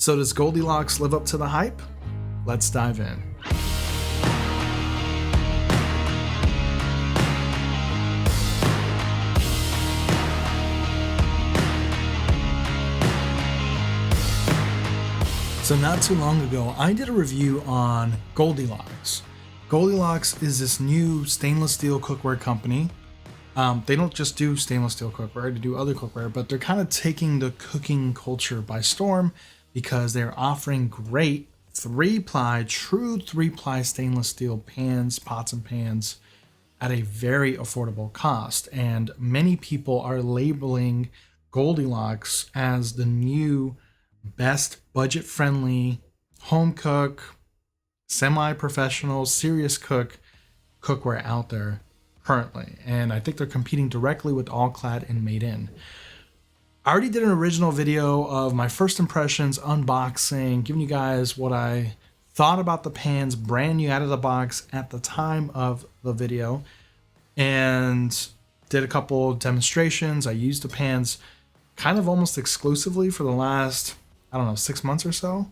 So does Goldilocks live up to the hype? Let's dive in. So not too long ago, I did a review on Goldilocks. Goldilocks is this new stainless steel cookware company. They don't just do stainless steel cookware, they do other cookware, but they're kind of taking the cooking culture by storm because they're offering great true three-ply stainless steel pans, pots and pans at a very affordable cost. And many people are labeling Goldilocks as the new best budget-friendly home cook, semi-professional, serious cookware out there currently. And I think they're competing directly with All Clad and Made In. I already did an original video of my first impressions, unboxing, giving you guys what I thought about the pans brand new out of the box at the time of the video, and did a couple demonstrations. I used the pans kind of almost exclusively for the last, 6 months or so.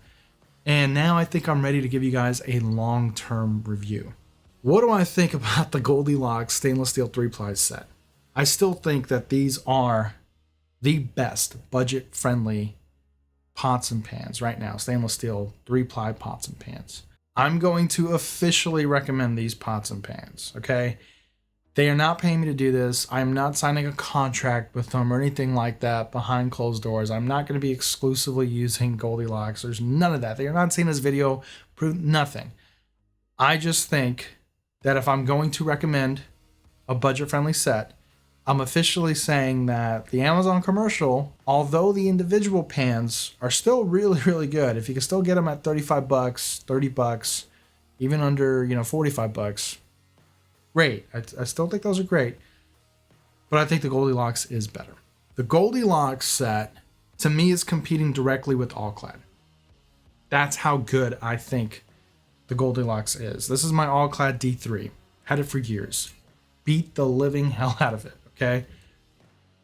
And now I think I'm ready to give you guys a long-term review. What do I think about the Goldilocks stainless steel 3-ply set? I still think that these are the best budget-friendly pots and pans right now. Stainless steel 3-ply pots and pans. I'm going to officially recommend these pots and pans, okay? They are not paying me to do this. I'm not signing a contract with them or anything like that behind closed doors. I'm not going to be exclusively using Goldilocks. There's none of that. They are not seeing this video, prove nothing. I just think that if I'm going to recommend a budget-friendly set, I'm officially saying that the Amazon commercial, although the individual pans are still really, really good, if you can still get them at $35, $30, even under, $45, great. I still think those are great, but I think the Goldilocks is better. The Goldilocks set, to me, is competing directly with All Clad. That's how good I think the Goldilocks is. This is my All Clad D3. Had it for years. Beat the living hell out of it, okay?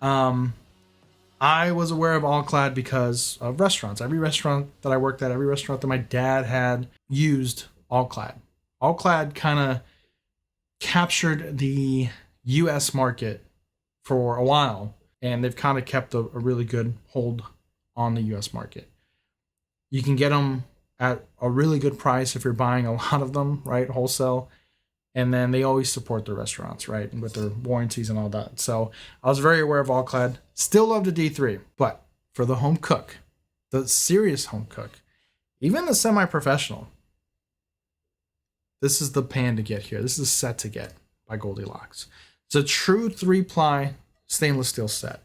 I was aware of All Clad because of restaurants. Every restaurant that I worked at, every restaurant that my dad had used All Clad. All Clad kind of captured the US market for a while, and they've kind of kept a really good hold on the US market. You can get them at a really good price if you're buying a lot of them, right? Wholesale. And then they always support their restaurants, right? And with their warranties and all that. So I was very aware of All Clad. Still love the D3, but for the home cook, the serious home cook, even the semi-professional, this is the pan to get here. This is a set to get by Goldilocks. It's a true 3-ply stainless steel set.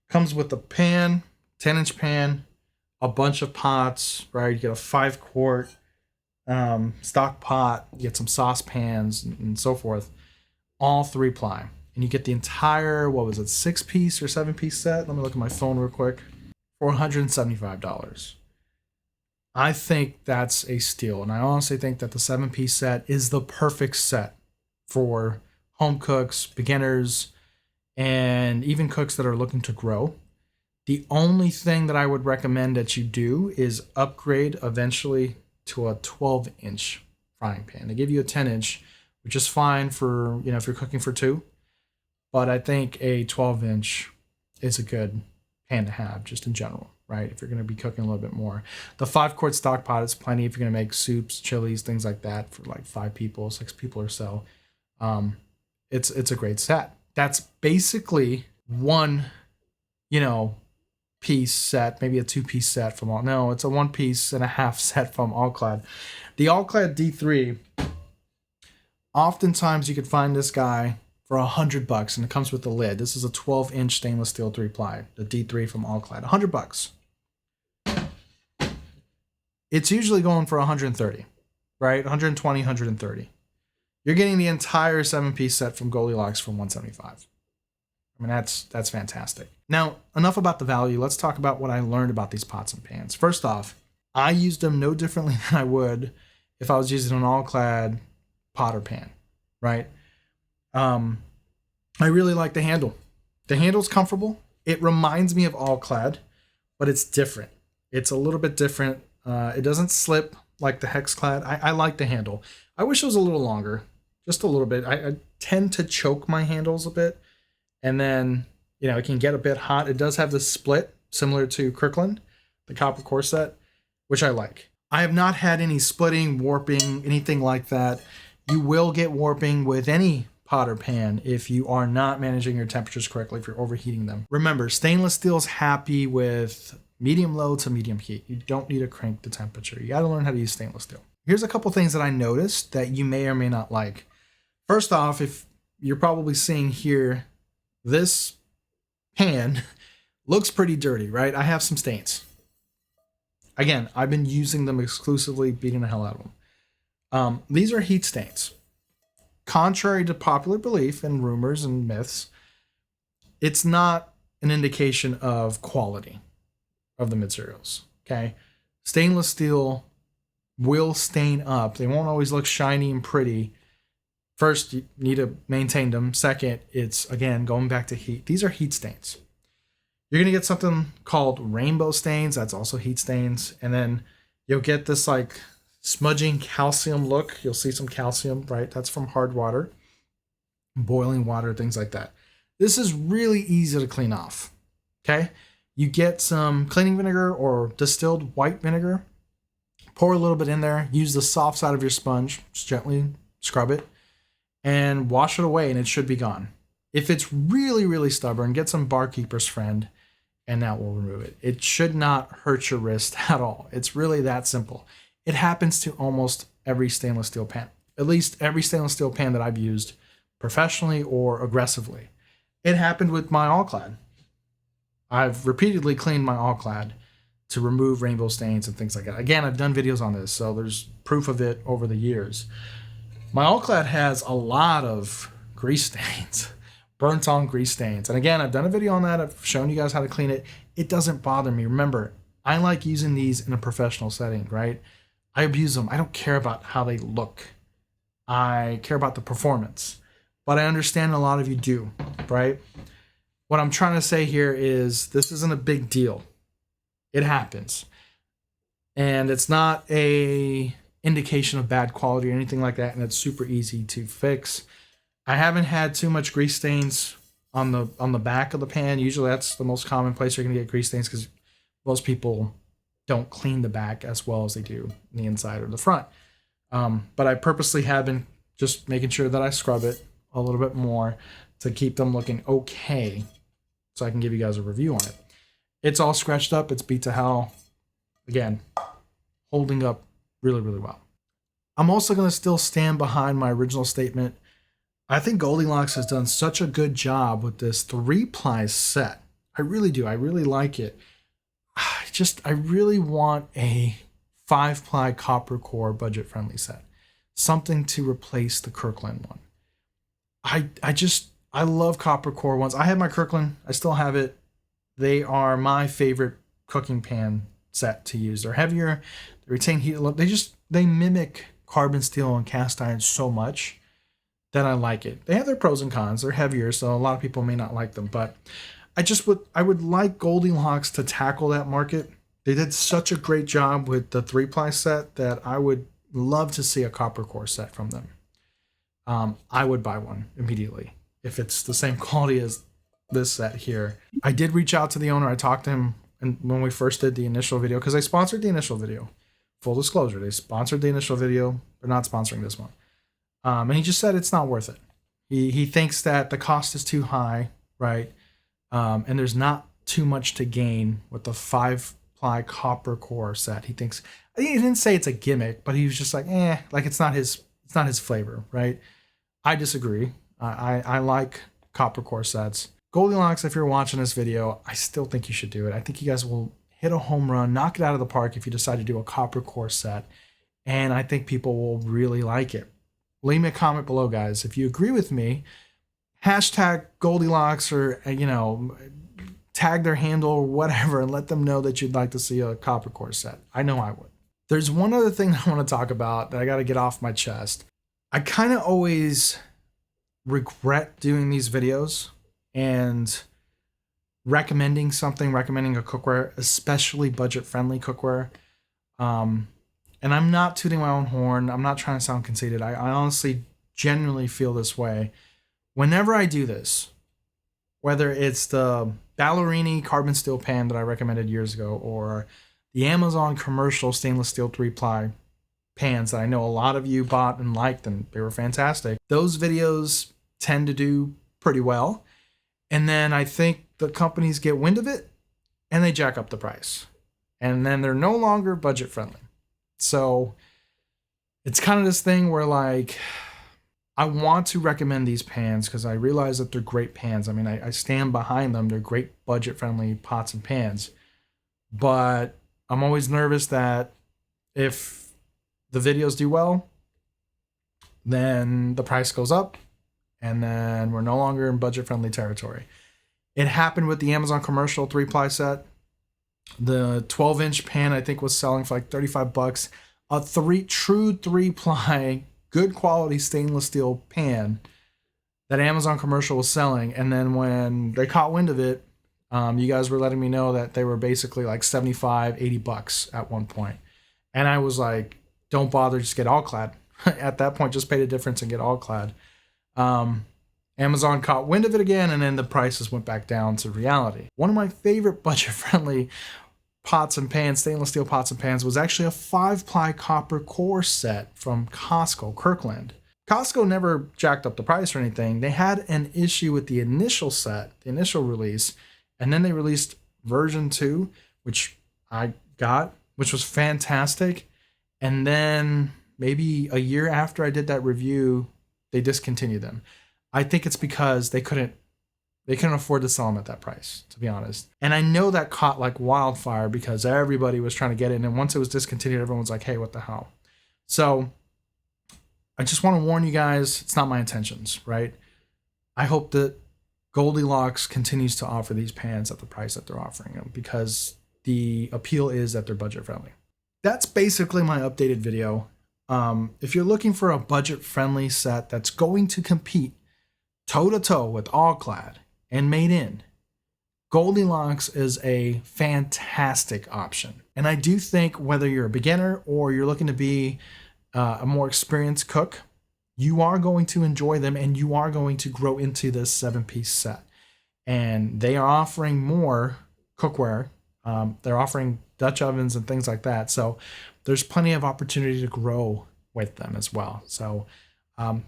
Comes with a pan, 10-inch pan, a bunch of pots, right? You get a 5-quart stock pot, you get some saucepans and so forth, all 3-ply. And you get the entire, 6-piece or 7-piece set? Let me look at my phone real quick. For $175. I think that's a steal, and I honestly think that the 7-piece set is the perfect set for home cooks, beginners, and even cooks that are looking to grow. The only thing that I would recommend that you do is upgrade eventually to a 12-inch frying pan. They give you a 10-inch, which is fine for, if you're cooking for two, but I think a 12-inch is a good pan to have just in general, right? If you're going to be cooking a little bit more. The 5-quart stock pot is plenty if you're going to make soups, chilies, things like that for like 5 people, 6 people or so. It's a great set. That's basically one, piece set, maybe a 2-piece set from all. No, it's a 1-piece and a half set from All Clad. The All Clad D3, oftentimes you could find this guy for $100, and it comes with the lid. This is a 12-inch stainless steel 3-ply, the D3 from All Clad. $100. It's usually going for $130, right? $120, $130. You're getting the entire 7-piece set from Goldilocks for $175. I mean, that's fantastic. Now, enough about the value. Let's talk about what I learned about these pots and pans. First off, I used them no differently than I would if I was using an All Clad pot or pan, right? I really like the handle. The handle's comfortable. It reminds me of All Clad, but it's different. It's a little bit different It doesn't slip like the hex clad. I like the handle. I wish it was a little longer, just a little bit. I tend to choke my handles a bit, and then, you know, it can get a bit hot. It does have the split similar to Kirkland, the copper core set, which I like. I have not had any splitting, warping, anything like that. You will get warping with any pot or pan if you are not managing your temperatures correctly, if you're overheating them. Remember, stainless steel is happy with medium low to medium heat. You don't need to crank the temperature. You got to learn how to use stainless steel. Here's a couple things that I noticed that you may or may not like. First off, if you're probably seeing here, this pan looks pretty dirty, right? I have some stains. Again, I've been using them exclusively, beating the hell out of them. These are heat stains. Contrary to popular belief and rumors and myths, it's not an indication of quality of the materials, okay? Stainless steel will stain up. They won't always look shiny and pretty. First, you need to maintain them. Second, it's, again, going back to heat. These are heat stains. You're going to get something called rainbow stains. That's also heat stains. And then you'll get this like smudging calcium look. You'll see some calcium, right? That's from hard water, boiling water, things like that. This is really easy to clean off, okay? You get some cleaning vinegar or distilled white vinegar, pour a little bit in there, use the soft side of your sponge, just gently scrub it, and wash it away, and it should be gone. If it's really, really stubborn, get some Barkeeper's Friend, and that will remove it. It should not hurt your wrist at all. It's really that simple. It happens to almost every stainless steel pan, at least every stainless steel pan that I've used professionally or aggressively. It happened with my All Clad. I've repeatedly cleaned my All Clad to remove rainbow stains and things like that. Again, I've done videos on this, so there's proof of it over the years. My All Clad has a lot of grease stains, burnt on grease stains. And again, I've done a video on that. I've shown you guys how to clean it. It doesn't bother me. Remember, I like using these in a professional setting, right? I abuse them. I don't care about how they look. I care about the performance. But I understand a lot of you do, right? What I'm trying to say here is this isn't a big deal. It happens. And it's not a indication of bad quality or anything like that, and it's super easy to fix. I haven't had too much grease stains on the back of the pan. Usually that's the most common place you're going to get grease stains because most people don't clean the back as well as they do the inside or the front. But I purposely have been just making sure that I scrub it a little bit more to keep them looking okay so I can give you guys a review on it. It's all scratched up. It's beat to hell. Again, holding up really, really well. I'm also going to still stand behind my original statement. I think Goldilocks has done such a good job with this 3-ply set. I really do. I really like it. I really want a 5-ply copper core budget-friendly set. Something to replace the Kirkland one. I love copper core ones. I have my Kirkland. I still have it. They are my favorite cooking pan set to use. They're heavier. They retain heat. They mimic carbon steel and cast iron so much that I like it. They have their pros and cons. They're heavier, so a lot of people may not like them. But I would like Goldilocks to tackle that market. They did such a great job with the 3-ply set that I would love to see a copper core set from them. I would buy one immediately if it's the same quality as this set here. I did reach out to the owner. I talked to him when we first did the initial video because they sponsored the initial video. Full disclosure, they sponsored the initial video. They're not sponsoring this one. And he just said it's not worth it. He thinks that the cost is too high, right? And there's not too much to gain with the 5-ply copper core set. He didn't say it's a gimmick, but he was just like, like it's not his flavor, right? I disagree. I like copper core sets. Goldilocks, if you're watching this video, I still think you should do it. I think you guys will hit a home run, knock it out of the park if you decide to do a copper core set. And I think people will really like it. Leave me a comment below, guys. If you agree with me, hashtag Goldilocks or, tag their handle or whatever and let them know that you'd like to see a copper core set. I know I would. There's one other thing I want to talk about that I got to get off my chest. I kind of always regret doing these videos and recommending a cookware, especially budget-friendly cookware. And I'm not tooting my own horn. I'm not trying to sound conceited. I honestly, genuinely feel this way. Whenever I do this, whether it's the Ballerini carbon steel pan that I recommended years ago, or the Amazon commercial stainless steel 3-ply pans that I know a lot of you bought and liked, and they were fantastic, those videos tend to do pretty well. And then I think the companies get wind of it and they jack up the price. And then they're no longer budget friendly. So it's kind of this thing where, like, I want to recommend these pans because I realize that they're great pans. I mean, I stand behind them. They're great budget friendly pots and pans. But I'm always nervous that if the videos do well, then the price goes up and then we're no longer in budget friendly territory. It happened with the Amazon commercial 3-ply set. The 12-inch pan, I think, was selling for like $35. A true 3-ply, good quality stainless steel pan that Amazon commercial was selling. And then when they caught wind of it, you guys were letting me know that they were basically like $75, $80 at one point. And I was like, don't bother, just get all clad. At that point, just pay the difference and get all clad. Amazon caught wind of it again, and then the prices went back down to reality. One of my favorite budget-friendly pots and pans, stainless steel pots and pans, was actually a 5-ply copper core set from Costco, Kirkland. Costco never jacked up the price or anything. They had an issue with the initial set, the initial release, and then they released version 2, which I got, which was fantastic. And then maybe a year after I did that review, they discontinued them. I think it's because they couldn't afford to sell them at that price, to be honest. And I know that caught like wildfire because everybody was trying to get it. And once it was discontinued, everyone was like, hey, what the hell? So I just want to warn you guys, it's not my intentions, right? I hope that Goldilocks continues to offer these pans at the price that they're offering them because the appeal is that they're budget friendly. That's basically my updated video. If you're looking for a budget friendly set that's going to compete toe-to-toe with All Clad and Made In, Goldilocks is a fantastic option. And I do think whether you're a beginner or you're looking to be a more experienced cook, you are going to enjoy them and you are going to grow into this 7-piece set. And they are offering more cookware. They're offering Dutch ovens and things like that. So there's plenty of opportunity to grow with them as well. So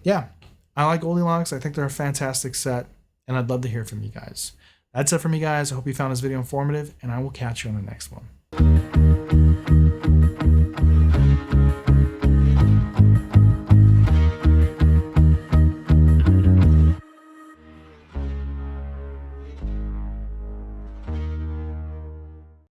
yeah, I like Goldilocks. I think they're a fantastic set, and I'd love to hear from you guys. That's it for me, guys. I hope you found this video informative, and I will catch you on the next one.